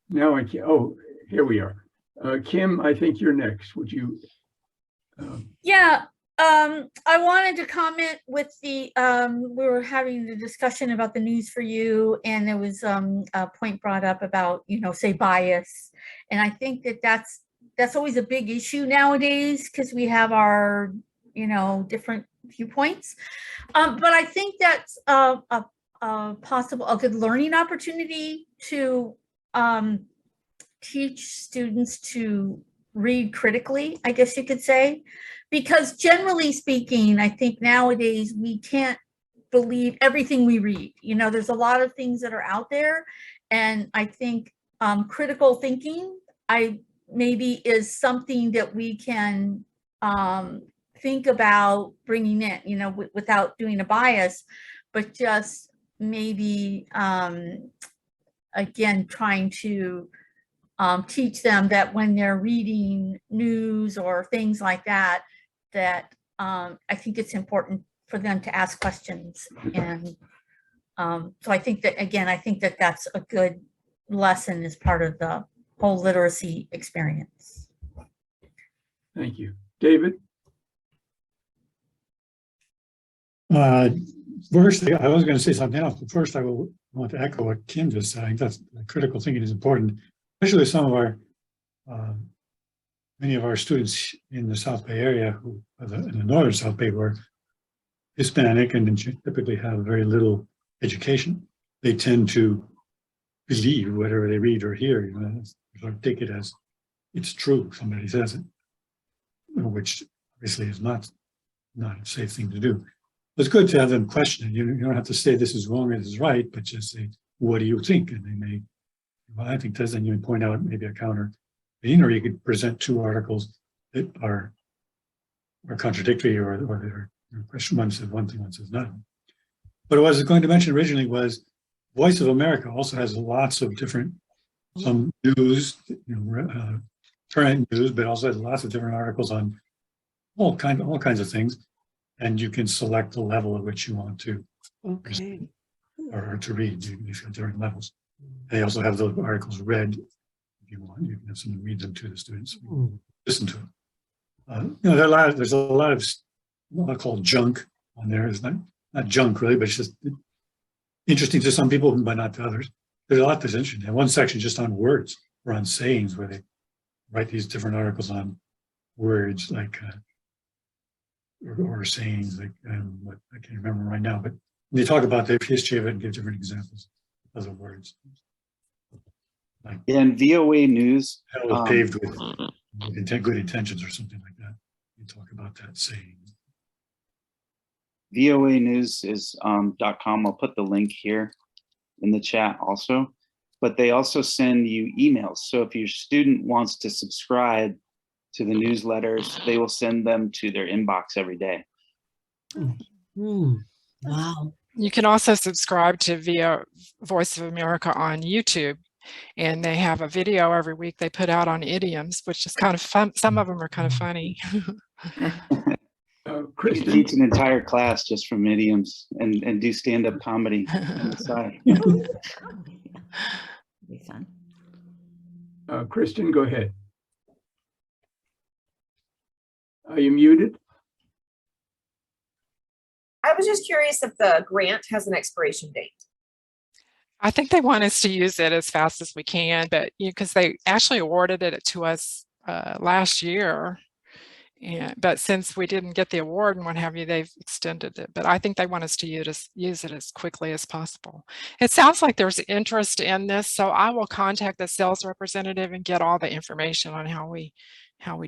Now I can't. Oh, here we are. Kim, I think you're next. Would you? Yeah, I wanted to comment with the, we were having the discussion about the News for You, and there was a point brought up about, say bias. And I think that that's always a big issue nowadays because we have our, different viewpoints. But I think that's a good learning opportunity to teach students to read critically, I guess you could say, because generally speaking, I think nowadays we can't believe everything we read. There's a lot of things that are out there, and I think critical thinking, maybe is something that we can think about bringing in, without doing a bias, but just maybe again trying to teach them that when they're reading news or things like that, that I think it's important for them to ask questions. And so I think that that's a good lesson as part of the whole literacy experience. Thank you. David? First, I was going to say something else, but first I will want to echo what Kim just said. I think that's critical thinking is important, especially some of our, many of our students in the South Bay area, in the northern South Bay, who are Hispanic and typically have very little education. They tend to believe whatever they read or hear, or take it as it's true. Somebody says it, which obviously is not a safe thing to do. It's good to have them question it. You don't have to say this is wrong or this is right, but just say, what do you think? And they may, well, I think this, and you point out maybe a counter, or you could present two articles that are contradictory, or they're question. One says one thing, one says nothing. But what I was going to mention originally was Voice of America also has lots of different, some news, current news, but also has lots of different articles on all kinds of things. And you can select the level at which you want to, or to read. You have different levels. They also have the articles read. If you want, you can have someone read them to the students. Listen to it. There's a lot of what I call junk on there. It's not junk really, but it's just interesting to some people, but not to others. There's a lot that's interesting. And one section just on words or on sayings, where they write these different articles on words like. Or sayings like what I can't remember right now, but they talk about the history of it and give different examples of the words. Like, and VOA News hell is paved with good intentions or something like that. You talk about that saying. VOA News is .com. I'll put the link here in the chat also. But they also send you emails. So if your student wants to subscribe to the newsletters, they will send them to their inbox every day. Wow. You can also subscribe to via Voice of America on YouTube, and they have a video every week they put out on idioms, which is kind of fun. Some of them are kind of funny. You can teach an entire class just from idioms and do stand-up comedy on the side. Be fun. Kristen, go ahead. Are you muted? I was just curious if the grant has an expiration date. I think they want us to use it as fast as we can, but because they actually awarded it to us last year, but since we didn't get the award and what have you, they've extended it. But I think they want us to use it as quickly as possible. It sounds like there's interest in this, so I will contact the sales representative and get all the information on how we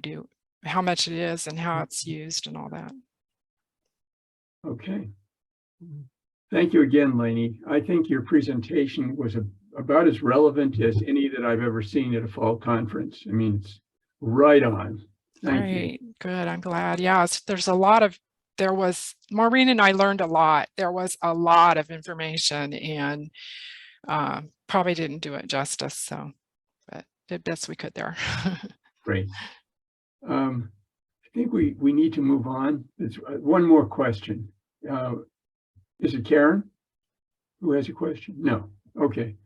do, how much it is and how it's used and all that. Okay. Thank you again, Lainey. I think your presentation was about as relevant as any that I've ever seen at a fall conference. I mean, it's right on. Thank you. Good. I'm glad. Yeah, there's a lot of, Maureen and I learned a lot. There was a lot of information and probably didn't do it justice. So, but did best we could there. Great. I think we need to move on. There's one more question. Is it Karen who has a question? No. Okay.